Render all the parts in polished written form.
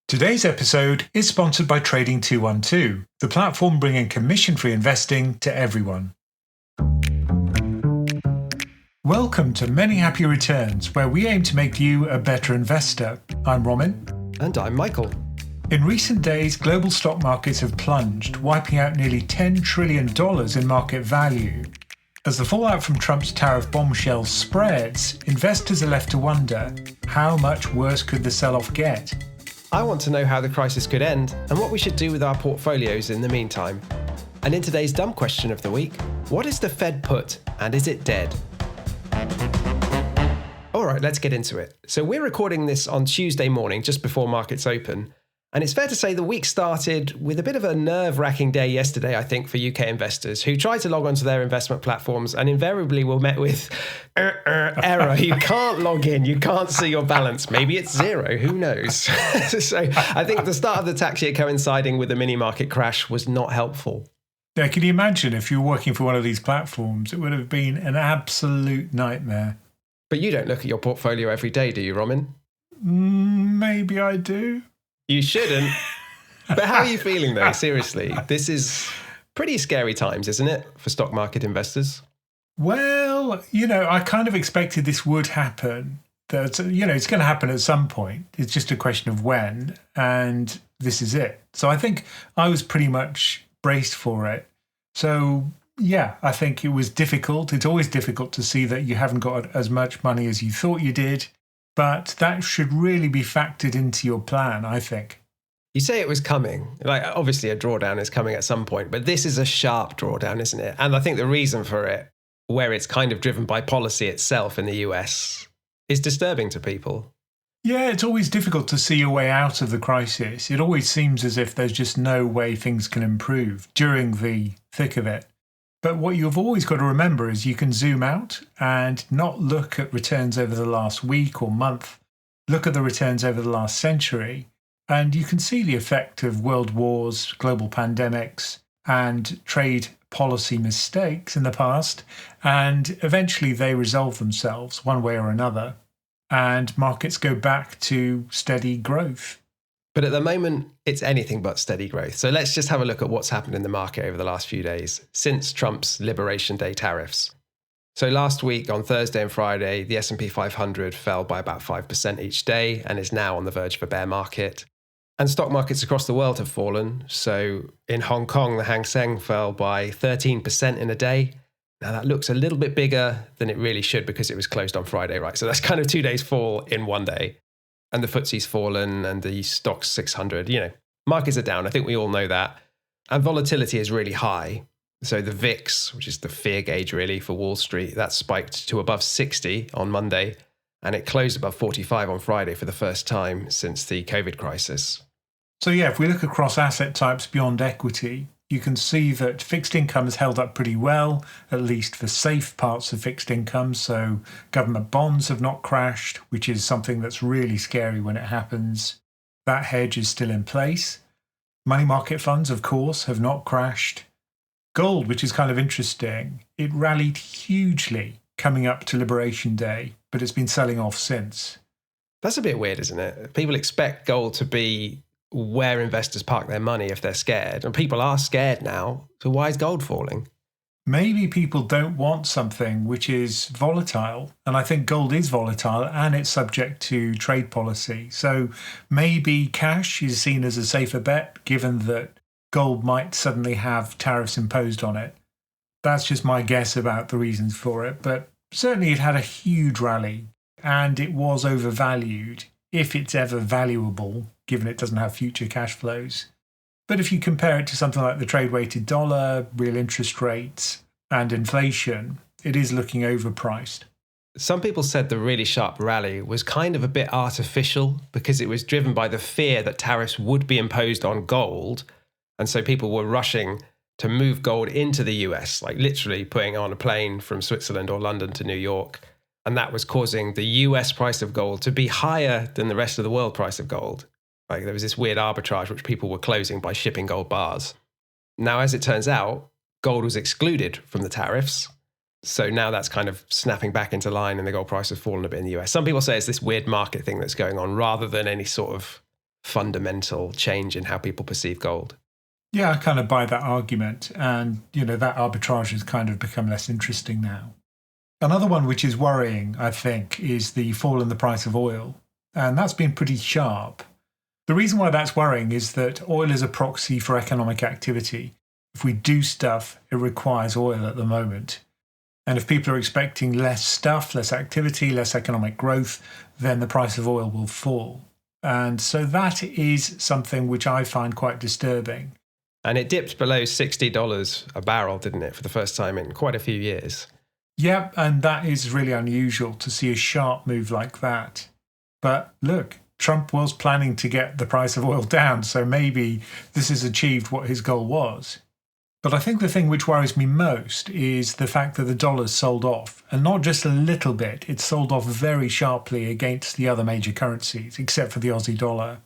Today's episode is sponsored by Trading 212, the platform bringing commission-free investing to everyone. Welcome to Many Happy Returns, where we aim to make you a better investor. I'm Romin. And I'm Michael. In recent days, global stock markets have plunged, wiping out nearly $10 trillion in market value. As the fallout from Trump's tariff bombshell spreads, investors are left to wonder, how much worse could the sell-off get? I want to know how the crisis could end and what we should do with our portfolios in the meantime. And in today's dumb question of the week, what is the Fed put and is it dead? All right, let's get into it. So we're recording this on Tuesday morning, just before markets open. And it's fair to say the week started with a bit of a nerve-wracking day yesterday, I think, for UK investors who tried to log onto their investment platforms and invariably were met with error. You can't log in. You can't see your balance. Maybe it's zero. Who knows? So I think the start of the tax year coinciding with the mini market crash was not helpful. Now, can you imagine if you were working for one of these platforms? It would have been an absolute nightmare. But you don't look at your portfolio every day, do you, Romin? Maybe I do. You shouldn't. But how are you feeling, though? Seriously, this is pretty scary times, isn't it, for stock market investors? Well, I kind of expected this would happen. That, it's going to happen at some point. It's just a question of when, and this is it. So I think I was pretty much braced for it. So, yeah, I think it was difficult. It's always difficult to see that you haven't got as much money as you thought you did. But that should really be factored into your plan, I think. You say it was coming. Like, obviously a drawdown is coming at some point, but this is a sharp drawdown, isn't it? And I think the reason for it, where it's kind of driven by policy itself in the US, is disturbing to people. Yeah, it's always difficult to see a way out of the crisis. It always seems as if there's just no way things can improve during the thick of it. But what you've always got to remember is you can zoom out and not look at returns over the last week or month. Look at the returns over the last century, and you can see the effect of world wars, global pandemics, and trade policy mistakes in the past. And eventually they resolve themselves one way or another, and markets go back to steady growth. But at the moment, it's anything but steady growth. So let's just have a look at what's happened in the market over the last few days since Trump's Liberation Day tariffs. So last week on Thursday and Friday, the S&P 500 fell by about 5% each day and is now on the verge of a bear market. And stock markets across the world have fallen. So in Hong Kong, the Hang Seng fell by 13% in a day. Now that looks a little bit bigger than it really should because it was closed on Friday, right? So that's kind of 2 days fall in one day. And the FTSE's fallen and the Stoxx 600, markets are down. I think we all know that. And volatility is really high. So the VIX, which is the fear gauge really for Wall Street, that spiked to above 60 on Monday. And it closed above 45 on Friday for the first time since the COVID crisis. So yeah, if we look across asset types beyond equity, you can see that fixed income has held up pretty well, at least for safe parts of fixed income. So government bonds have not crashed, which is something that's really scary when it happens. That hedge is still in place. Money market funds, of course, have not crashed. Gold, which is kind of interesting, it rallied hugely coming up to Liberation Day, but it's been selling off since. That's a bit weird, isn't it? People expect gold to be where investors park their money if they're scared. And people are scared now. So why is gold falling? Maybe people don't want something which is volatile. And I think gold is volatile and it's subject to trade policy. So maybe cash is seen as a safer bet, given that gold might suddenly have tariffs imposed on it. That's just my guess about the reasons for it. But certainly it had a huge rally and it was overvalued, if it's ever valuable, given it doesn't have future cash flows. But if you compare it to something like the trade-weighted dollar, real interest rates, and inflation, it is looking overpriced. Some people said the really sharp rally was kind of a bit artificial because it was driven by the fear that tariffs would be imposed on gold. And so people were rushing to move gold into the US, like literally putting on a plane from Switzerland or London to New York. And that was causing the US price of gold to be higher than the rest of the world price of gold. Like there was this weird arbitrage which people were closing by shipping gold bars. Now, as it turns out, gold was excluded from the tariffs. So now that's kind of snapping back into line and the gold price has fallen a bit in the US. Some people say it's this weird market thing that's going on rather than any sort of fundamental change in how people perceive gold. Yeah, I kind of buy that argument. And, that arbitrage has kind of become less interesting now. Another one which is worrying, I think, is the fall in the price of oil. And that's been pretty sharp. The reason why that's worrying is that oil is a proxy for economic activity. If we do stuff, it requires oil at the moment. And if people are expecting less stuff, less activity, less economic growth, then the price of oil will fall. And so that is something which I find quite disturbing. And it dipped below $60 a barrel, didn't it, for the first time in quite a few years? Yeah, and that is really unusual to see a sharp move like that. But look, Trump was planning to get the price of oil down, so maybe this has achieved what his goal was. But I think the thing which worries me most is the fact that the dollar's sold off, and not just a little bit, it's sold off very sharply against the other major currencies, except for the Aussie dollar.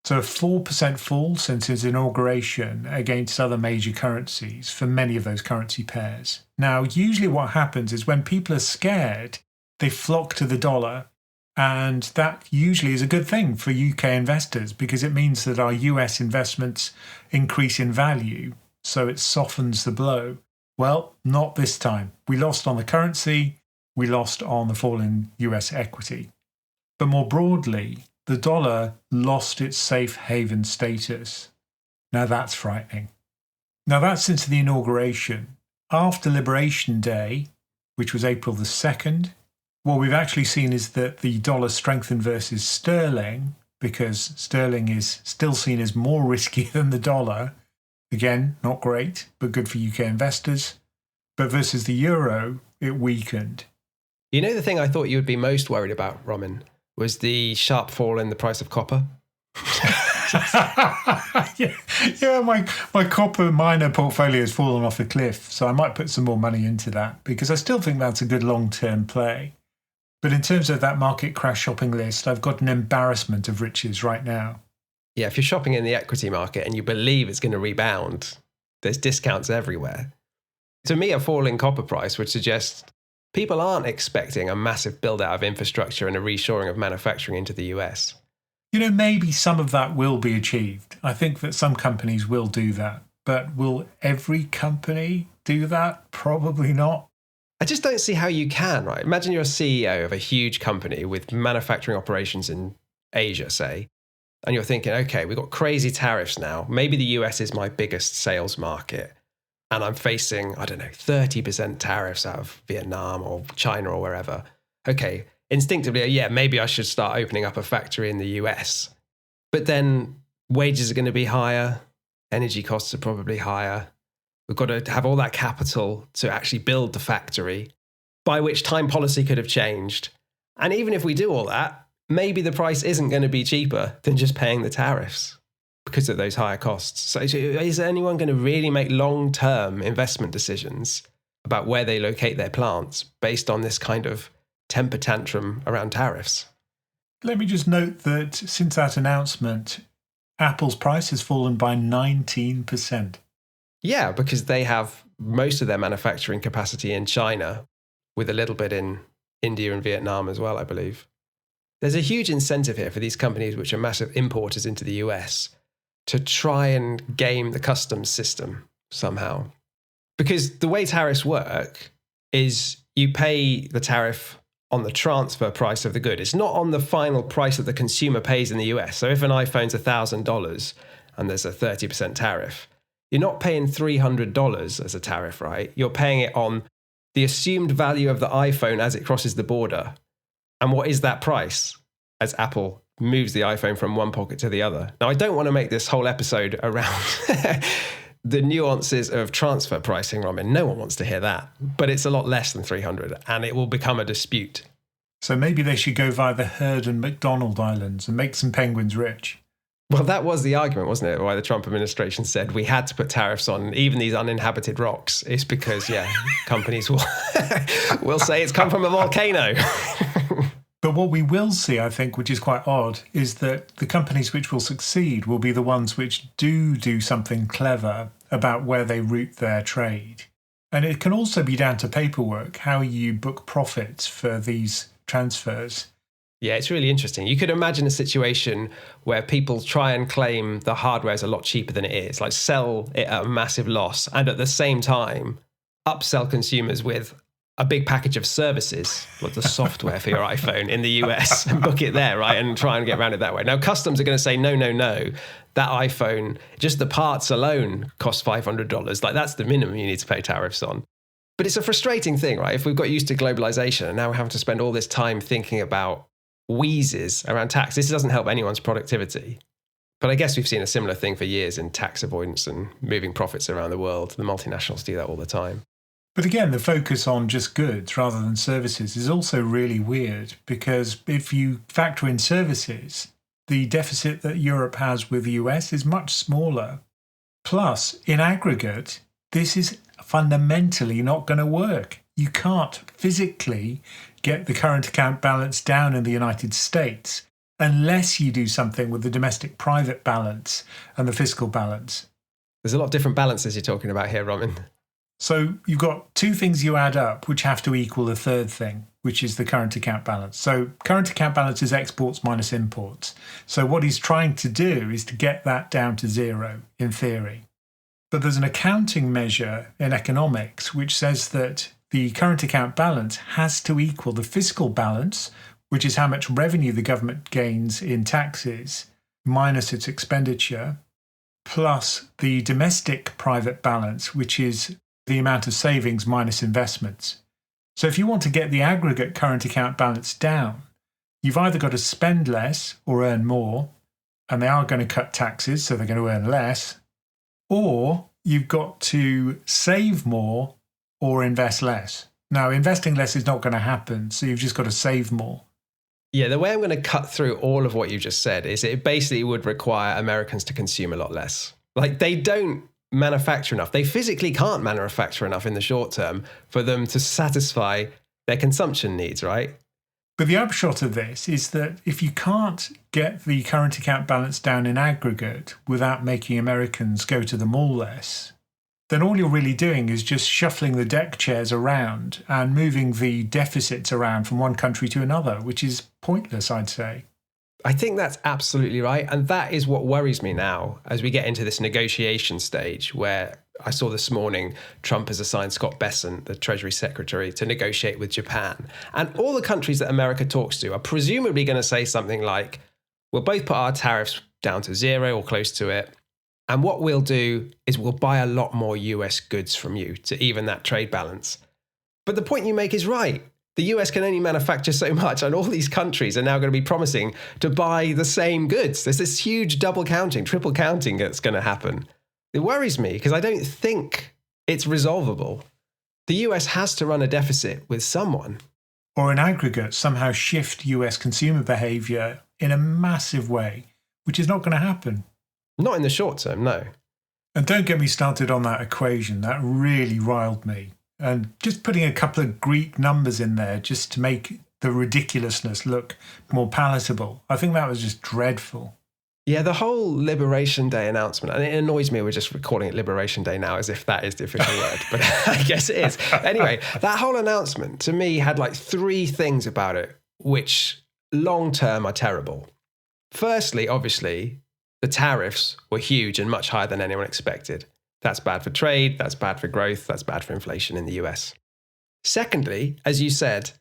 So a 4% fall since its inauguration against other major currencies for many of those currency pairs. Now, usually what happens is when people are scared, they flock to the dollar, and that usually is a good thing for UK investors because it means that our US investments increase in value, so it softens the blow. Well, not this time. We lost on the currency, we lost on the fall in US equity. But more broadly, the dollar lost its safe haven status. Now that's frightening. Now that's since the inauguration. After Liberation Day, which was April the 2nd, what we've actually seen is that the dollar strengthened versus sterling, because sterling is still seen as more risky than the dollar. Again, not great, but good for UK investors. But versus the euro, it weakened. You know the thing I thought you would be most worried about, Roman, was the sharp fall in the price of copper? yeah, my copper miner portfolio has fallen off a cliff, so I might put some more money into that because I still think that's a good long-term play. But in terms of that market crash shopping list, I've got an embarrassment of riches right now. Yeah, if you're shopping in the equity market and you believe it's going to rebound, there's discounts everywhere. To me, a falling copper price would suggest people aren't expecting a massive build-out of infrastructure and a reshoring of manufacturing into the US. Maybe some of that will be achieved. I think that some companies will do that. But will every company do that? Probably not. I just don't see how you can, right? Imagine you're a CEO of a huge company with manufacturing operations in Asia, say, and you're thinking, okay, we've got crazy tariffs now. Maybe the US is my biggest sales market. And I'm facing, 30% tariffs out of Vietnam or China or wherever. Okay, instinctively, yeah, maybe I should start opening up a factory in the US. But then wages are going to be higher. Energy costs are probably higher. We've got to have all that capital to actually build the factory, by which time policy could have changed. And even if we do all that, maybe the price isn't going to be cheaper than just paying the tariffs because of those higher costs. So is anyone going to really make long-term investment decisions about where they locate their plants based on this kind of temper tantrum around tariffs? Let me just note that since that announcement, Apple's price has fallen by 19%. Yeah, because they have most of their manufacturing capacity in China, with a little bit in India and Vietnam as well, I believe. There's a huge incentive here for these companies, which are massive importers into the US, to try and game the customs system somehow. Because the way tariffs work is you pay the tariff on the transfer price of the good. It's not on the final price that the consumer pays in the US. So if an iPhone's $1,000 and there's a 30% tariff, you're not paying $300 as a tariff, right? You're paying it on the assumed value of the iPhone as it crosses the border. And what is that price as Apple moves the iPhone from one pocket to the other? Now, I don't want to make this whole episode around the nuances of transfer pricing, Roman. No one wants to hear that. But it's a lot less than 300 and it will become a dispute. So maybe they should go via the Heard and McDonald Islands and make some penguins rich. Well, that was the argument, wasn't it? Why the Trump administration said we had to put tariffs on even these uninhabited rocks. It's because, companies will say it's come from a volcano. But what we will see, I think, which is quite odd, is that the companies which will succeed will be the ones which do something clever about where they route their trade. And it can also be down to paperwork, how you book profits for these transfers. Yeah, it's really interesting. You could imagine a situation where people try and claim the hardware is a lot cheaper than it is, like sell it at a massive loss, and at the same time, upsell consumers with a big package of services, like the software for your iPhone in the US, and book it there, right? And try and get around it that way. Now, customs are going to say, no, that iPhone, just the parts alone cost $500. Like, that's the minimum you need to pay tariffs on. But it's a frustrating thing, right? If we've got used to globalization and now we're having to spend all this time thinking about wheezes around tax, this doesn't help anyone's productivity. But I guess we've seen a similar thing for years in tax avoidance and moving profits around the world. The multinationals do that all the time. But again, the focus on just goods rather than services is also really weird, because if you factor in services, the deficit that Europe has with the US is much smaller. Plus, in aggregate, this is fundamentally not going to work. You can't physically get the current account balance down in the United States unless you do something with the domestic private balance and the fiscal balance. There's a lot of different balances you're talking about here, Roman. So you've got two things you add up, which have to equal a third thing, which is the current account balance. So current account balance is exports minus imports. So what he's trying to do is to get that down to zero, in theory. But there's an accounting measure in economics which says that the current account balance has to equal the fiscal balance, which is how much revenue the government gains in taxes, minus its expenditure, plus the domestic private balance, which is the amount of savings minus investments. So if you want to get the aggregate current account balance down, you've either got to spend less or earn more, and they are going to cut taxes, so they're going to earn less, or you've got to save more or invest less. Now, investing less is not going to happen, so you've just got to save more. Yeah, the way I'm going to cut through all of what you just said is it basically would require Americans to consume a lot less. Like, they don't manufacture enough. They physically can't manufacture enough in the short term for them to satisfy their consumption needs, right? But the upshot of this is that if you can't get the current account balance down in aggregate without making Americans go to the mall less, then all you're really doing is just shuffling the deck chairs around and moving the deficits around from one country to another, which is pointless, I'd say. I think that's absolutely right. And that is what worries me now as we get into this negotiation stage where I saw this morning Trump has assigned Scott Bessent, the Treasury Secretary, to negotiate with Japan. And all the countries that America talks to are presumably going to say something like, we'll both put our tariffs down to zero or close to it. And what we'll do is we'll buy a lot more US goods from you to even that trade balance. But the point you make is right. The US can only manufacture so much, and all these countries are now going to be promising to buy the same goods. There's this huge double counting, triple counting that's going to happen. It worries me because I don't think it's resolvable. The US has to run a deficit with someone. Or in aggregate, somehow shift US consumer behaviour in a massive way, which is not going to happen. Not in the short term, no. And don't get me started on that equation. That really riled me. And just putting a couple of Greek numbers in there just to make the ridiculousness look more palatable. I think that was just dreadful. Yeah, the whole Liberation Day announcement, and it annoys me we're just calling it Liberation Day now as if that is the official word, but I guess it is. Anyway, that whole announcement to me had like three things about it, which long term are terrible. Firstly, obviously, the tariffs were huge and much higher than anyone expected. That's bad for trade, that's bad for growth, that's bad for inflation in the US. Secondly, as you said,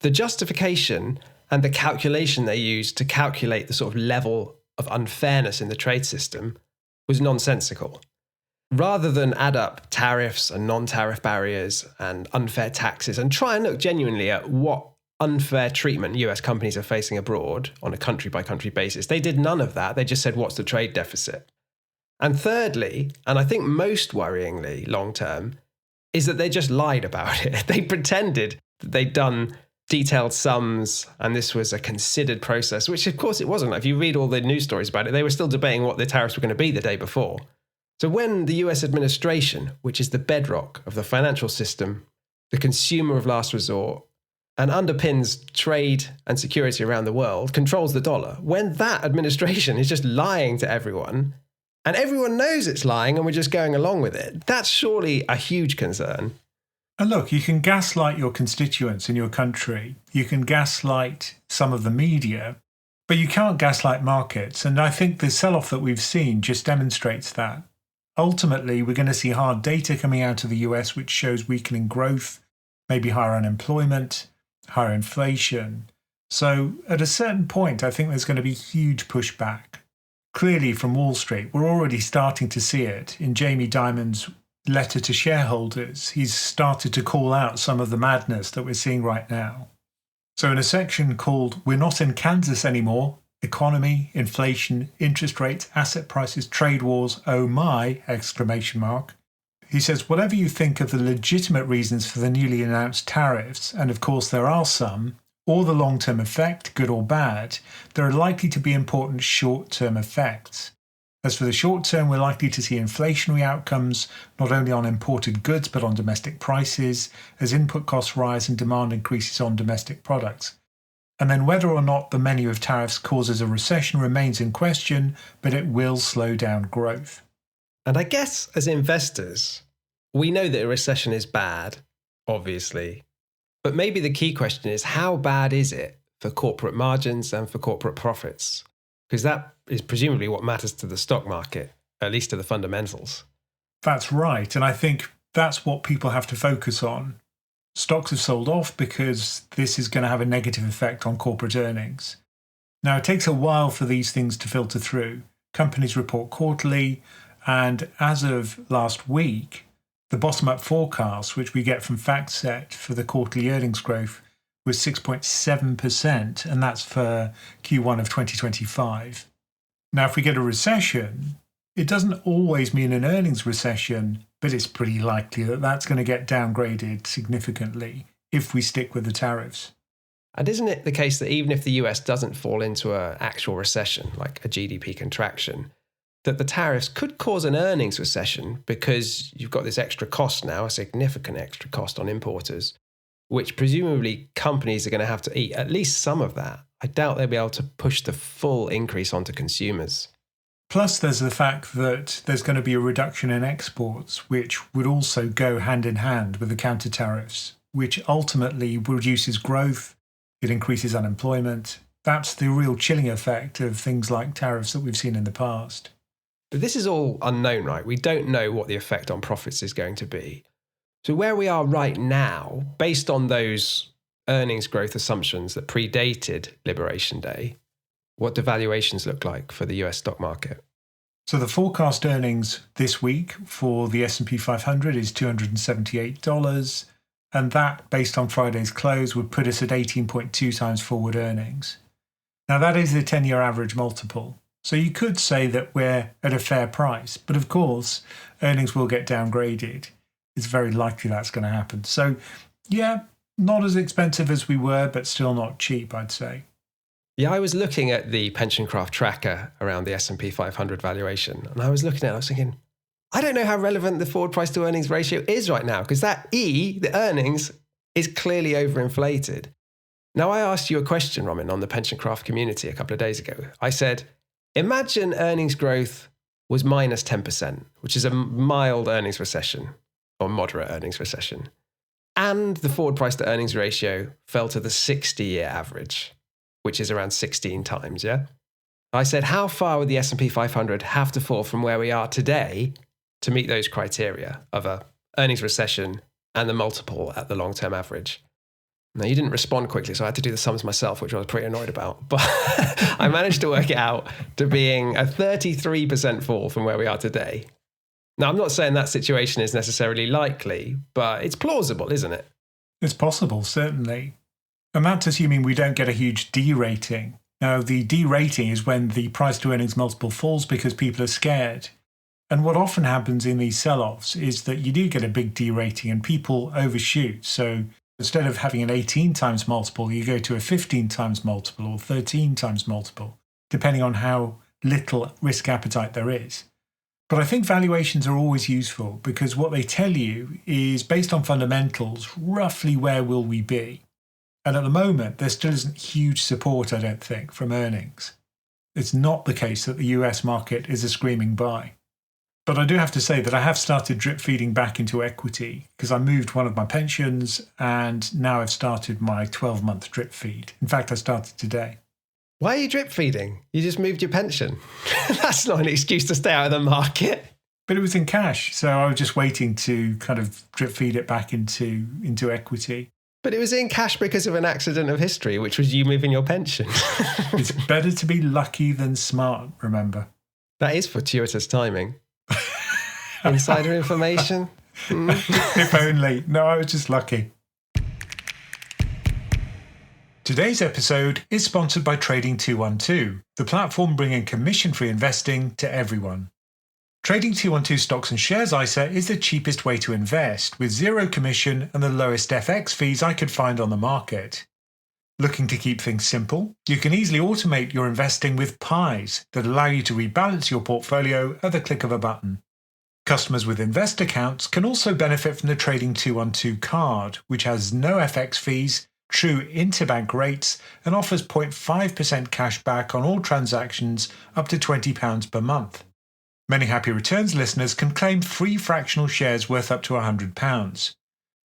the justification and the calculation they used to calculate the sort of level of unfairness in the trade system was nonsensical. Rather than add up tariffs and non-tariff barriers and unfair taxes and try and look genuinely at what unfair treatment US companies are facing abroad on a country-by-country basis, they did none of that. They just said, what's the trade deficit? And thirdly, and I think most worryingly long-term, is that they just lied about it. They pretended that they'd done detailed sums and this was a considered process, which of course it wasn't. If you read all the news stories about it, they were still debating what the tariffs were going to be the day before. So when the US administration, which is the bedrock of the financial system, the consumer of last resort, and underpins trade and security around the world, controls the dollar, when that administration is just lying to everyone, and everyone knows it's lying and we're just going along with it, that's surely a huge concern. And look, you can gaslight your constituents in your country. You can gaslight some of the media, but you can't gaslight markets. And I think the sell-off that we've seen just demonstrates that. Ultimately, we're going to see hard data coming out of the US, which shows weakening growth, maybe higher unemployment, higher inflation. So at a certain point, I think there's going to be huge pushback. Clearly from Wall Street, we're already starting to see it. In Jamie Dimon's letter to shareholders, he's started to call out some of the madness that we're seeing right now. So in a section called "We're Not in Kansas Anymore, Economy, Inflation, Interest Rates, Asset Prices, Trade Wars, oh my!" He says, whatever you think of the legitimate reasons for the newly announced tariffs, and of course there are some, or the long-term effect, good or bad, there are likely to be important short-term effects. As for the short term, we're likely to see inflationary outcomes, not only on imported goods, but on domestic prices, as input costs rise and demand increases on domestic products. And then whether or not the menu of tariffs causes a recession remains in question, but it will slow down growth. And I guess as investors, we know that a recession is bad, obviously. But maybe the key question is, how bad is it for corporate margins and for corporate profits? Because that is presumably what matters to the stock market, at least to the fundamentals. That's right. And I think that's what people have to focus on. Stocks have sold off because this is going to have a negative effect on corporate earnings. Now, it takes a while for these things to filter through. Companies report quarterly, and as of last week, the bottom-up forecast, which we get from FactSet for the quarterly earnings growth, was 6.7%, and that's for Q1 of 2025. Now, if we get a recession, it doesn't always mean an earnings recession, but it's pretty likely that that's going to get downgraded significantly if we stick with the tariffs. And isn't it the case that even if the US doesn't fall into an actual recession, like a GDP contraction, that the tariffs could cause an earnings recession because you've got this extra cost now, a significant extra cost on importers, which presumably companies are going to have to eat at least some of that. I doubt they'll be able to push the full increase onto consumers. Plus, there's the fact that there's going to be a reduction in exports, which would also go hand in hand with the counter tariffs, which ultimately reduces growth, it increases unemployment. That's the real chilling effect of things like tariffs that we've seen in the past. But this is all unknown, right? We don't know what the effect on profits is going to be. So where we are right now, based on those earnings growth assumptions that predated Liberation Day, what do valuations look like for the US stock market? So the forecast earnings this week for the S&P 500 is $278, and that, based on Friday's close, would put us at 18.2 times forward earnings. Now, that is the 10-year average multiple. So you could say that we're at a fair price, but of course, earnings will get downgraded. It's very likely that's going to happen. So, yeah, not as expensive as we were, but still not cheap, I'd say. Yeah, I was looking at the PensionCraft tracker around the S&P 500 valuation, and I was looking at it, I was thinking, I don't know how relevant the forward price to earnings ratio is right now, because that E, the earnings, is clearly overinflated. Now, I asked you a question, Roman, on the PensionCraft community a couple of days ago. I said, imagine earnings growth was minus 10%, which is a mild earnings recession, or moderate earnings recession, and the forward price to earnings ratio fell to the 60-year average, which is around 16 times, yeah? I said, how far would the S&P 500 have to fall from where we are today to meet those criteria of a earnings recession and the multiple at the long-term average? Now, you didn't respond quickly, so I had to do the sums myself, which I was pretty annoyed about. But I managed to work it out to being a 33% fall from where we are today. Now, I'm not saying that situation is necessarily likely, but it's plausible, isn't it? It's possible, certainly. And that's assuming we don't get a huge derating. Now, the derating is when the price to earnings multiple falls because people are scared. And what often happens in these sell-offs is that you do get a big derating and people overshoot. So instead of having an 18 times multiple, you go to a 15 times multiple or 13 times multiple, depending on how little risk appetite there is. But I think valuations are always useful because what they tell you is, based on fundamentals, roughly where will we be? And at the moment, there still isn't huge support, I don't think, from earnings. It's not the case that the US market is a screaming buy. But I do have to say that I have started drip feeding back into equity because I moved one of my pensions and now I've started my 12-month drip feed. In fact, I started today. Why are you drip feeding? You just moved your pension. That's not an excuse to stay out of the market. But it was in cash, so I was just waiting to kind of drip feed it back into equity. But it was in cash because of an accident of history, which was you moving your pension. It's better to be lucky than smart, remember? That is fortuitous timing. Insider information? If only. No, I was just lucky. Today's episode is sponsored by Trading 212, the platform bringing commission-free investing to everyone. Trading 212 Stocks and Shares ISA is the cheapest way to invest, with zero commission and the lowest FX fees I could find on the market. Looking to keep things simple? You can easily automate your investing with pies that allow you to rebalance your portfolio at the click of a button. Customers with Invest accounts can also benefit from the Trading 212 card, which has no FX fees, true interbank rates, and offers 0.5% cash back on all transactions up to £20 per month. Many Happy Returns listeners can claim free fractional shares worth up to £100.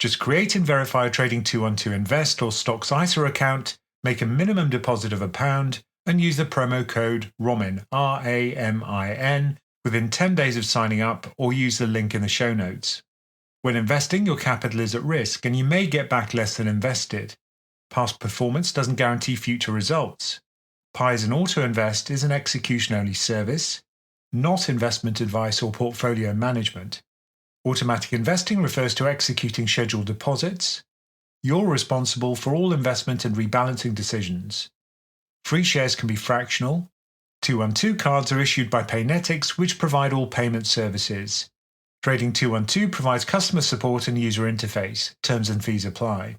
Just create and verify a Trading 212 Invest or Stocks ISA account, make a minimum deposit of £1, and use the promo code RAMIN, RAMIN, within 10 days of signing up, or use the link in the show notes. When investing, your capital is at risk and you may get back less than invested. Past performance doesn't guarantee future results. Pies and Autoinvest is an execution-only service, not investment advice or portfolio management. Automatic investing refers to executing scheduled deposits. You're responsible for all investment and rebalancing decisions. Free shares can be fractional. 212 cards are issued by Paynetics, which provide all payment services. Trading 212 provides customer support and user interface. Terms and fees apply.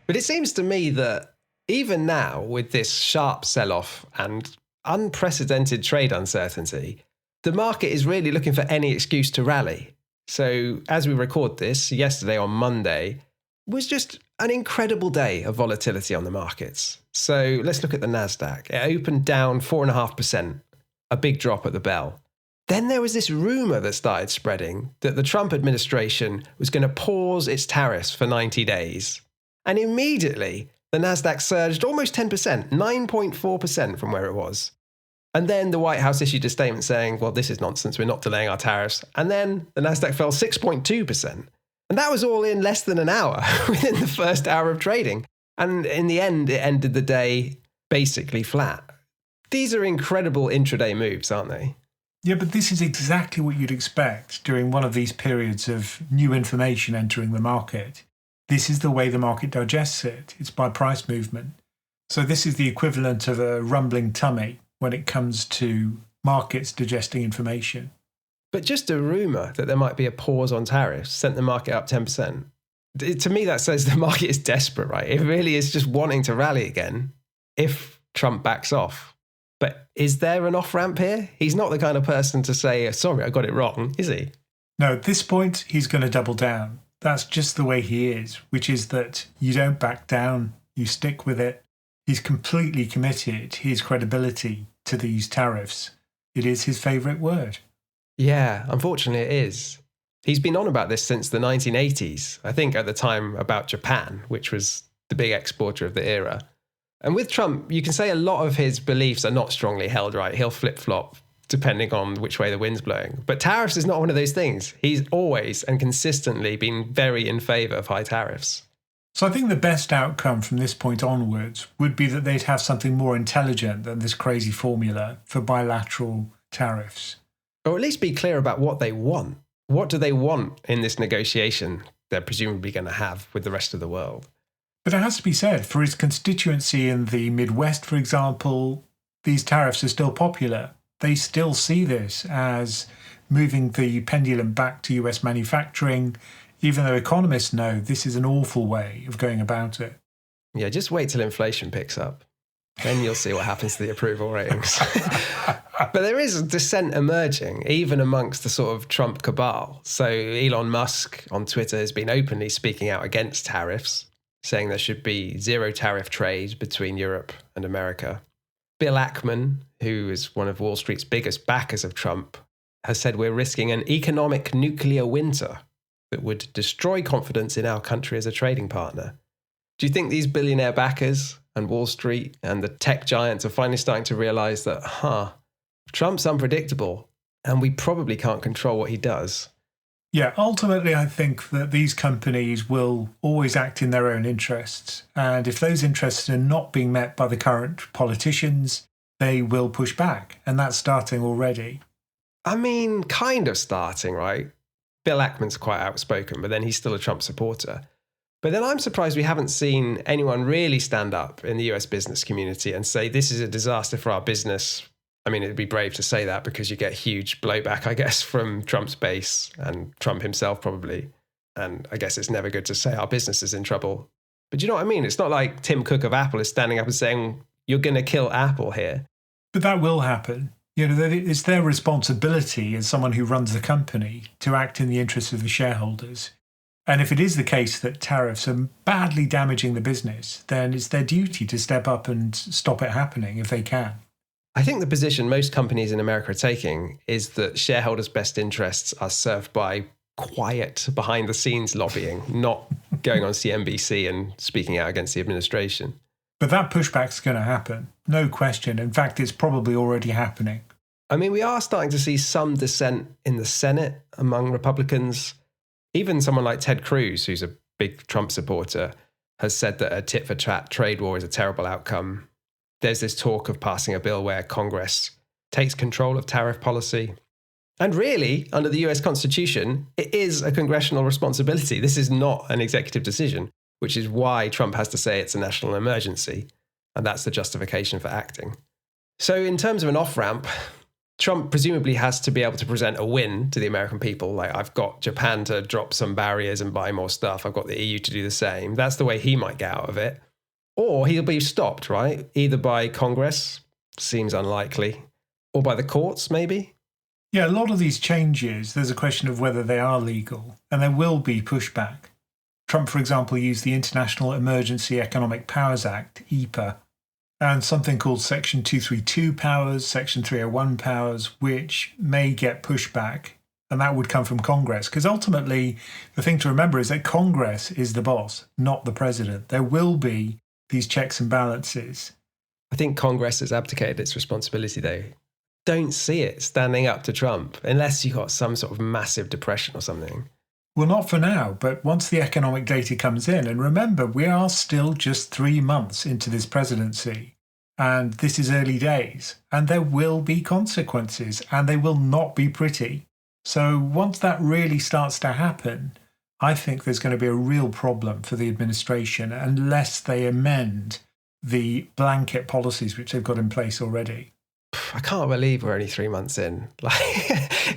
But it seems to me that even now, with this sharp sell-off and unprecedented trade uncertainty, the market is really looking for any excuse to rally. So as we record this, yesterday on Monday was just an incredible day of volatility on the markets. So let's look at the Nasdaq. It opened down 4.5%, a big drop at the bell. Then there was this rumor that started spreading that the Trump administration was going to pause its tariffs for 90 days. And immediately, the Nasdaq surged almost 10%, 9.4% from where it was. And then the White House issued a statement saying, well, this is nonsense, we're not delaying our tariffs. And then the Nasdaq fell 6.2%. And that was all in less than an hour, within the first hour of trading. And in the end, it ended the day basically flat. These are incredible intraday moves, aren't they? Yeah, but this is exactly what you'd expect during one of these periods of new information entering the market. This is the way the market digests it. It's by price movement. So this is the equivalent of a rumbling tummy when it comes to markets digesting information. But just a rumour that there might be a pause on tariffs sent the market up 10%. To me, that says the market is desperate, right? It really is just wanting to rally again if Trump backs off. But is there an off-ramp here? He's not the kind of person to say, sorry, I got it wrong, is he? No, at this point, he's going to double down. That's just the way he is, which is that you don't back down, you stick with it. He's completely committed his credibility to these tariffs. It is his favourite word. Yeah, unfortunately it is. He's been on about this since the 1980s, I think at the time about Japan, which was the big exporter of the era. And with Trump, you can say a lot of his beliefs are not strongly held, right? He'll flip-flop depending on which way the wind's blowing. But tariffs is not one of those things. He's always and consistently been very in favour of high tariffs. So I think the best outcome from this point onwards would be that they'd have something more intelligent than this crazy formula for bilateral tariffs. Or at least be clear about what they want. What do they want in this negotiation they're presumably going to have with the rest of the world? But it has to be said, for his constituency in the Midwest, for example, these tariffs are still popular. They still see this as moving the pendulum back to US manufacturing, even though economists know this is an awful way of going about it. Yeah, just wait till inflation picks up. Then you'll see what happens to the approval ratings. But there is dissent emerging, even amongst the sort of Trump cabal. So Elon Musk on Twitter has been openly speaking out against tariffs, saying there should be zero tariff trade between Europe and America. Bill Ackman, who is one of Wall Street's biggest backers of Trump, has said we're risking an economic nuclear winter that would destroy confidence in our country as a trading partner. Do you think these billionaire backers and Wall Street and the tech giants are finally starting to realize that, Trump's unpredictable and we probably can't control what he does? Yeah, ultimately, I think that these companies will always act in their own interests. And if those interests are not being met by the current politicians, they will push back. And that's starting already. I mean, kind of starting, right? Bill Ackman's quite outspoken, but then he's still a Trump supporter. But then I'm surprised we haven't seen anyone really stand up in the US business community and say, this is a disaster for our business. I mean, it'd be brave to say that because you get huge blowback, I guess, from Trump's base and Trump himself probably. And I guess it's never good to say our business is in trouble. But you know what I mean? It's not like Tim Cook of Apple is standing up and saying, you're going to kill Apple here. But that will happen. You know, it's their responsibility as someone who runs the company to act in the interests of the shareholders. And if it is the case that tariffs are badly damaging the business, then it's their duty to step up and stop it happening if they can. I think the position most companies in America are taking is that shareholders' best interests are served by quiet behind-the-scenes lobbying, not going on CNBC and speaking out against the administration. But that pushback's going to happen, no question. In fact, it's probably already happening. I mean, we are starting to see some dissent in the Senate among Republicans. Even someone like Ted Cruz, who's a big Trump supporter, has said that a tit-for-tat trade war is a terrible outcome. There's this talk of passing a bill where Congress takes control of tariff policy. And really, under the US Constitution, it is a congressional responsibility. This is not an executive decision, which is why Trump has to say it's a national emergency. And that's the justification for acting. So in terms of an off-ramp, Trump presumably has to be able to present a win to the American people. Like, I've got Japan to drop some barriers and buy more stuff. I've got the EU to do the same. That's the way he might get out of it. Or he'll be stopped, right? Either by Congress, seems unlikely, or by the courts, maybe? Yeah, a lot of these changes, there's a question of whether they are legal, and there will be pushback. Trump, for example, used the International Emergency Economic Powers Act, EPA, and something called Section 232 powers, Section 301 powers, which may get pushback, and that would come from Congress. Because ultimately, the thing to remember is that Congress is the boss, not the president. There will be these checks and balances. I think Congress has abdicated its responsibility, though. Don't see it standing up to Trump, unless you got some sort of massive depression or something. Well, not for now, but once the economic data comes in, and remember, we are still just 3 months into this presidency, and this is early days, and there will be consequences, and they will not be pretty. So once that really starts to happen, I think there's going to be a real problem for the administration unless they amend the blanket policies which they've got in place already. I can't believe we're only 3 months in. Like,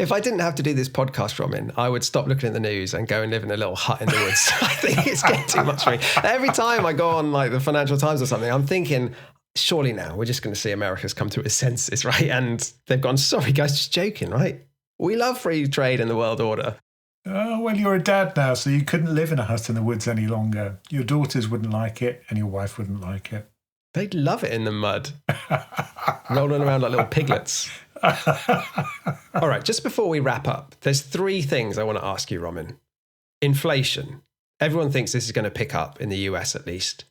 if I didn't have to do this podcast, Robin, I would stop looking at the news and go and live in a little hut in the woods. I think it's getting too much for me. Every time I go on like the Financial Times or something, I'm thinking, surely now we're just going to see America's come to its senses, right? And they've gone, sorry guys, just joking, right? We love free trade in the world order. Oh, well, you're a dad now, so you couldn't live in a hut in the woods any longer. Your daughters wouldn't like it, and your wife wouldn't like it. They'd love it in the mud, rolling around like little piglets. All right, just before we wrap up, there's 3 things I want to ask you, Roman. Inflation. Everyone thinks this is going to pick up in the US at least,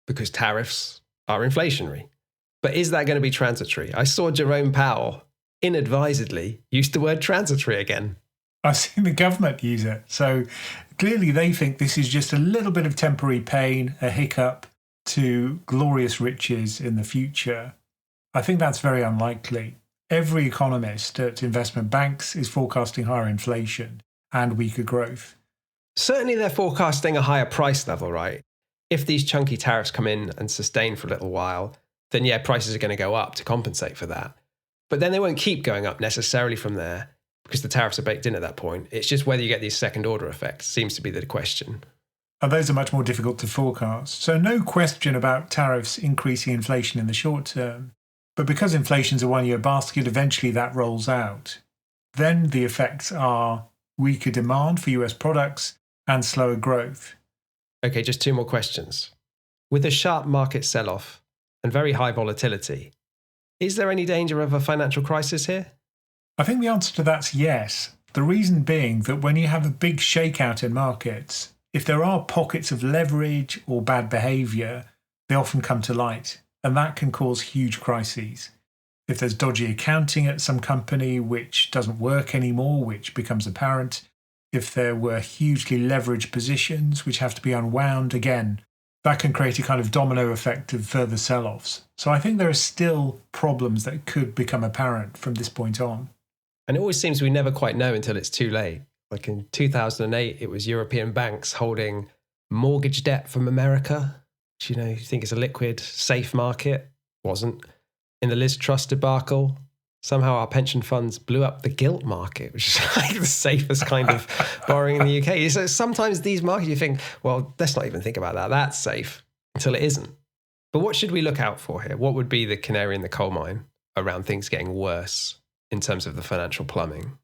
because tariffs are inflationary. But is that going to be transitory? I saw Jerome Powell inadvisedly use the word transitory again. I've seen the government use it. So clearly they think this is just a little bit of temporary pain, a hiccup to glorious riches in the future. I think that's very unlikely. Every economist at investment banks is forecasting higher inflation and weaker growth. Certainly they're forecasting a higher price level, right? If these chunky tariffs come in and sustain for a little while, then yeah, prices are going to go up to compensate for that. But then they won't keep going up necessarily from there, because the tariffs are baked in at that point. It's just whether you get these second order effects seems to be the question. And those are much more difficult to forecast. So no question about tariffs increasing inflation in the short term. But because inflation's a 1-year basket, eventually that rolls out. Then the effects are weaker demand for US products and slower growth. Okay, just 2 more questions. With a sharp market sell-off and very high volatility, Is there any danger of a financial crisis here? I think the answer to that's yes. The reason being that when you have a big shakeout in markets, if there are pockets of leverage or bad behavior, they often come to light, and that can cause huge crises. If there's dodgy accounting at some company which doesn't work anymore, which becomes apparent, if there were hugely leveraged positions which have to be unwound, again, that can create a kind of domino effect of further sell-offs. So I think there are still problems that could become apparent from this point on. And it always seems we never quite know until it's too late. Like in 2008, it was European banks holding mortgage debt from America, which, you think is a liquid, safe market. Wasn't. In the Liz Truss debacle, somehow our pension funds blew up the gilt market, which is like the safest kind of borrowing in the UK. So sometimes these markets, you think, well, let's not even think about that. That's safe, until it isn't. But what should we look out for here? What would be the canary in the coal mine around things getting worse in terms of the financial plumbing?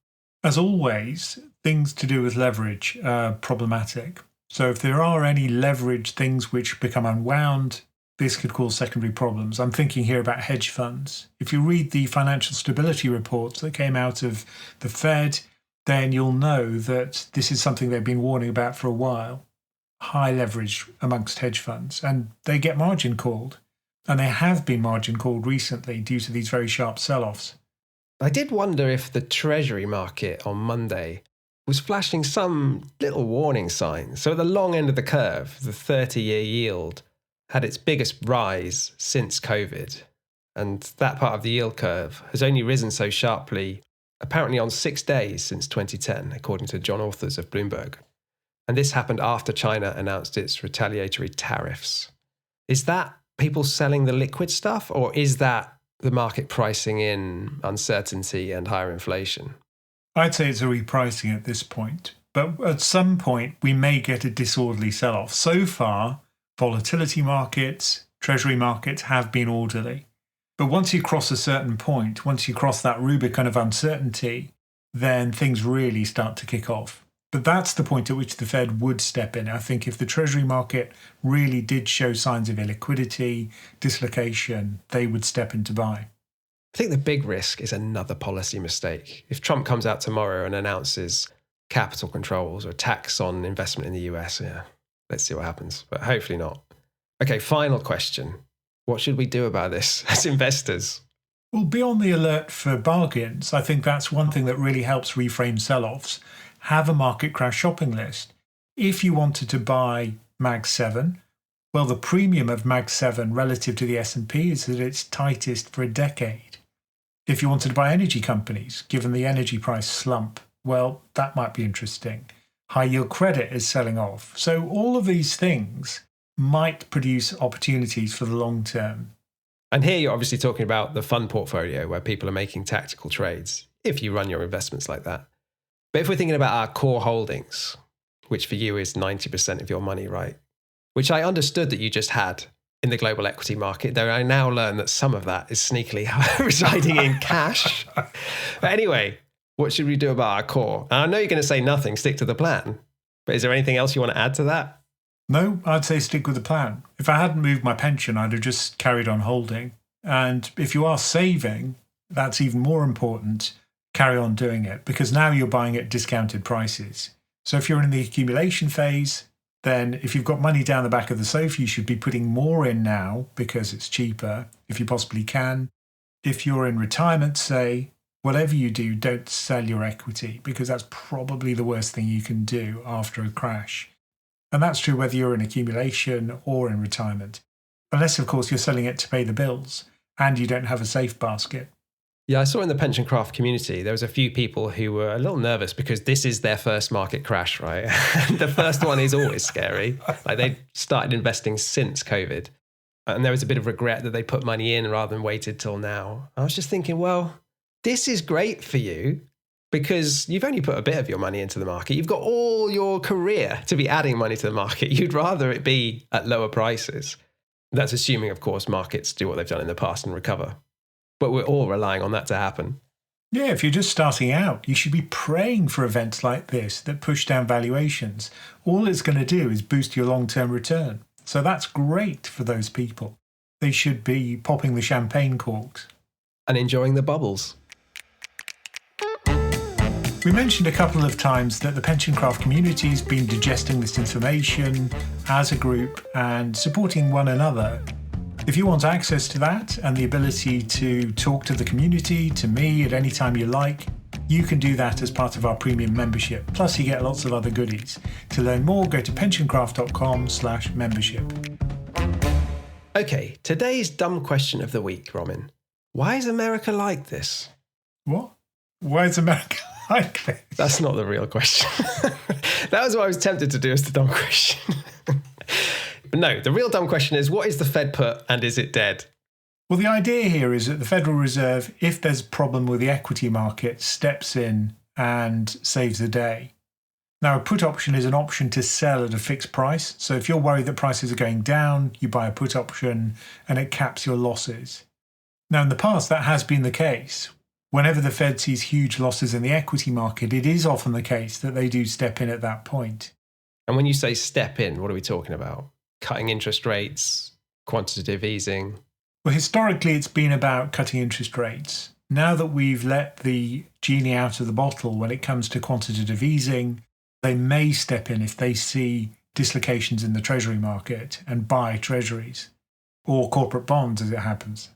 As always, things to do with leverage are problematic. So if there are any leverage things which become unwound, this could cause secondary problems. I'm thinking here about hedge funds. If you read the financial stability reports that came out of the Fed, then you'll know that this is something they've been warning about for a while. High leverage amongst hedge funds, and they get margin called. And they have been margin called recently due to these very sharp sell-offs. I did wonder if the Treasury market on Monday was flashing some little warning signs. So at the long end of the curve, the 30-year yield had its biggest rise since COVID. And that part of the yield curve has only risen so sharply, apparently on 6 days since 2010, according to John Authors of Bloomberg. And this happened after China announced its retaliatory tariffs. Is that people selling the liquid stuff, or is that the market pricing in uncertainty and higher inflation? I'd say it's a repricing at this point. But at some point, we may get a disorderly sell-off. So far, volatility markets, treasury markets have been orderly. But once you cross a certain point, once you cross that Rubicon of uncertainty, then things really start to kick off. But that's the point at which the Fed would step in. I think if the treasury market really did show signs of illiquidity, dislocation, they would step in to buy. I think the big risk is another policy mistake. If Trump comes out tomorrow and announces capital controls or tax on investment in the US, let's see what happens, but hopefully not. Okay, final question. What should we do about this as investors? Well, be on the alert for bargains. I think that's one thing that really helps reframe sell-offs. Have a market crash shopping list. If you wanted to buy Mag 7, well, the premium of Mag 7 relative to the S&P is at its tightest for a decade. If you wanted to buy energy companies, given the energy price slump, well, that might be interesting. High yield credit is selling off. So all of these things might produce opportunities for the long term. And here you're obviously talking about the fund portfolio where people are making tactical trades, if you run your investments like that. But if we're thinking about our core holdings, which for you is 90% of your money, right? Which I understood that you just had in the global equity market, though I now learn that some of that is sneakily residing in cash. But anyway, what should we do about our core? And I know you're going to say nothing, stick to the plan. But is there anything else you want to add to that? No, I'd say stick with the plan. If I hadn't moved my pension, I'd have just carried on holding. And if you are saving, that's even more important. Carry on doing it, because now you're buying at discounted prices. So if you're in the accumulation phase, then if you've got money down the back of the sofa, you should be putting more in now because it's cheaper, if you possibly can. If you're in retirement, say, whatever you do, don't sell your equity, because that's probably the worst thing you can do after a crash. And that's true whether you're in accumulation or in retirement. Unless, of course, you're selling it to pay the bills and you don't have a safe basket. Yeah, I saw in the pension craft community, there was a few people who were a little nervous because this is their first market crash, right? The first one is always scary. Like they started investing since COVID. And there was a bit of regret that they put money in rather than waited till now. I was just thinking, well, this is great for you because you've only put a bit of your money into the market. You've got all your career to be adding money to the market. You'd rather it be at lower prices. That's assuming, of course, markets do what they've done in the past and recover. But we're all relying on that to happen. Yeah, if you're just starting out, you should be praying for events like this that push down valuations. All it's going to do is boost your long-term return. So that's great for those people. They should be popping the champagne corks. And enjoying the bubbles. We mentioned a couple of times that the PensionCraft community has been digesting this information as a group and supporting one another. If you want access to that and the ability to talk to the community, to me at any time you like, you can do that as part of our premium membership. Plus you get lots of other goodies. To learn more, go to pensioncraft.com/membership. Okay, today's dumb question of the week, Romin. Why is America like this? What? Why is America like this? That's not the real question. That was what I was tempted to do as the dumb question. But no, the real dumb question is, what is the Fed put and is it dead? Well, the idea here is that the Federal Reserve, if there's a problem with the equity market, steps in and saves the day. Now, a put option is an option to sell at a fixed price. So if you're worried that prices are going down, you buy a put option and it caps your losses. Now, in the past, that has been the case. Whenever the Fed sees huge losses in the equity market, it is often the case that they do step in at that point. And when you say step in, what are we talking about? Cutting interest rates, quantitative easing? Well, historically, it's been about cutting interest rates. Now that we've let the genie out of the bottle when it comes to quantitative easing, they may step in if they see dislocations in the treasury market and buy treasuries or corporate bonds as it happens.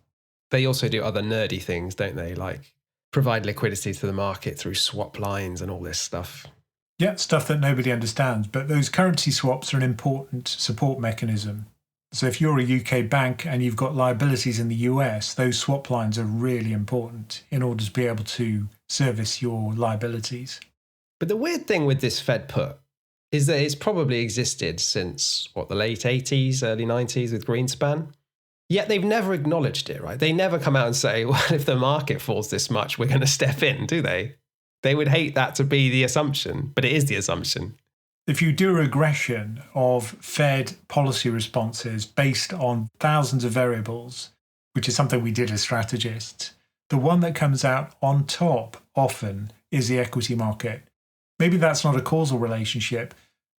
They also do other nerdy things, don't they? Like provide liquidity to the market through swap lines and all this stuff. Yeah, stuff that nobody understands. But those currency swaps are an important support mechanism. So if you're a UK bank and you've got liabilities in the US, those swap lines are really important in order to be able to service your liabilities. But the weird thing with this Fed put is that it's probably existed since, the late 80s, early 90s with Greenspan. Yet they've never acknowledged it, right? They never come out and say, well, if the market falls this much, we're going to step in, do they? They would hate that to be the assumption, but it is the assumption. If you do a regression of Fed policy responses based on thousands of variables, which is something we did as strategists, the one that comes out on top often is the equity market. Maybe that's not a causal relationship,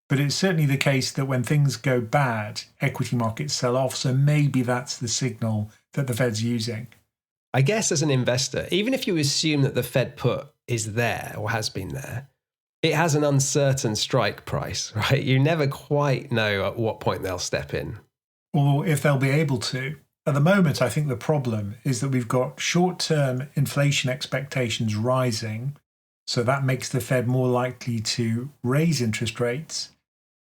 but it's certainly the case that when things go bad, equity markets sell off. So maybe that's the signal that the Fed's using. I guess as an investor, even if you assume that the Fed put is there or has been there, it has an uncertain strike price, right? You never quite know at what point they'll step in. Or if they'll be able to. At the moment, I think the problem is that we've got short-term inflation expectations rising. So that makes the Fed more likely to raise interest rates.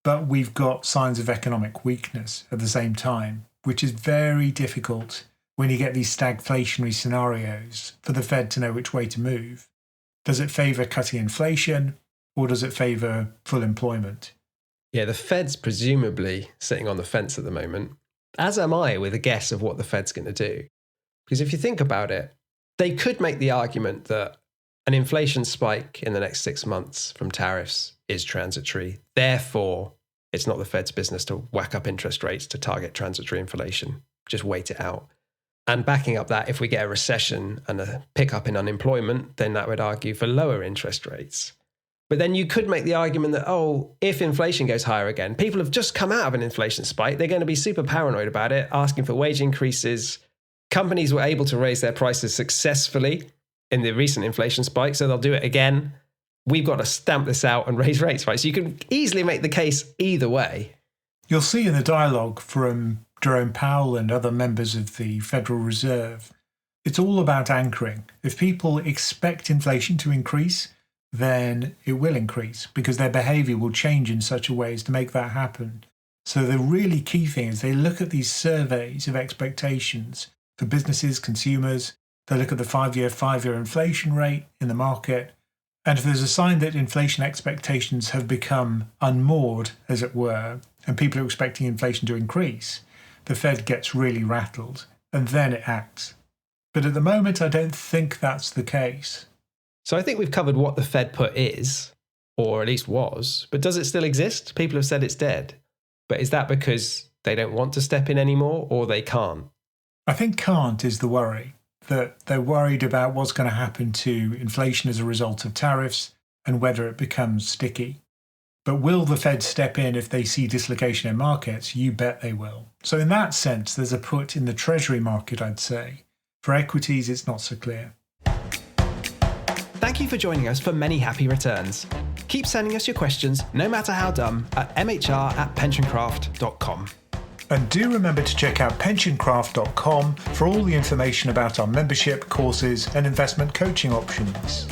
But we've got signs of economic weakness at the same time, which is very difficult when you get these stagflationary scenarios for the Fed to know which way to move. Does it favour cutting inflation or does it favour full employment? Yeah, the Fed's presumably sitting on the fence at the moment, as am I with a guess of what the Fed's going to do. Because if you think about it, they could make the argument that an inflation spike in the next 6 months from tariffs is transitory. Therefore, it's not the Fed's business to whack up interest rates to target transitory inflation. Just wait it out. And backing up that, if we get a recession and a pickup in unemployment, then that would argue for lower interest rates. But then you could make the argument that, if inflation goes higher again, people have just come out of an inflation spike. They're going to be super paranoid about it, asking for wage increases. Companies were able to raise their prices successfully in the recent inflation spike, so they'll do it again. We've got to stamp this out and raise rates, right? So you can easily make the case either way. You'll see in the dialogue from Jerome Powell and other members of the Federal Reserve, it's all about anchoring. If people expect inflation to increase, then it will increase because their behaviour will change in such a way as to make that happen. So the really key thing is they look at these surveys of expectations for businesses, consumers. They look at the five-year inflation rate in the market. And if there's a sign that inflation expectations have become unmoored, as it were, and people are expecting inflation to increase, the Fed gets really rattled and then it acts. But at the moment, I don't think that's the case. So I think we've covered what the Fed put is, or at least was, but does it still exist? People have said it's dead. But is that because they don't want to step in anymore or they can't? I think can't is the worry. That they're worried about what's going to happen to inflation as a result of tariffs and whether it becomes sticky. But will the Fed step in if they see dislocation in markets? You bet they will. So in that sense, there's a put in the treasury market, I'd say. For equities, it's not so clear. Thank you for joining us for Many Happy Returns. Keep sending us your questions, no matter how dumb, at mhr@pensioncraft.com. And do remember to check out pensioncraft.com for all the information about our membership, courses, and investment coaching options.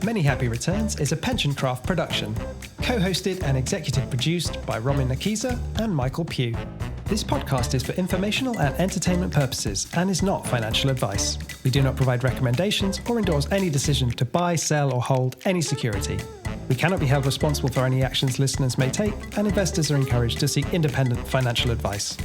Many Happy Returns is a PensionCraft production, co-hosted and executive produced by Roman Nakiza and Michael Pugh. This podcast is for informational and entertainment purposes and is not financial advice. We do not provide recommendations or endorse any decision to buy, sell, or hold any security. We cannot be held responsible for any actions listeners may take, and investors are encouraged to seek independent financial advice.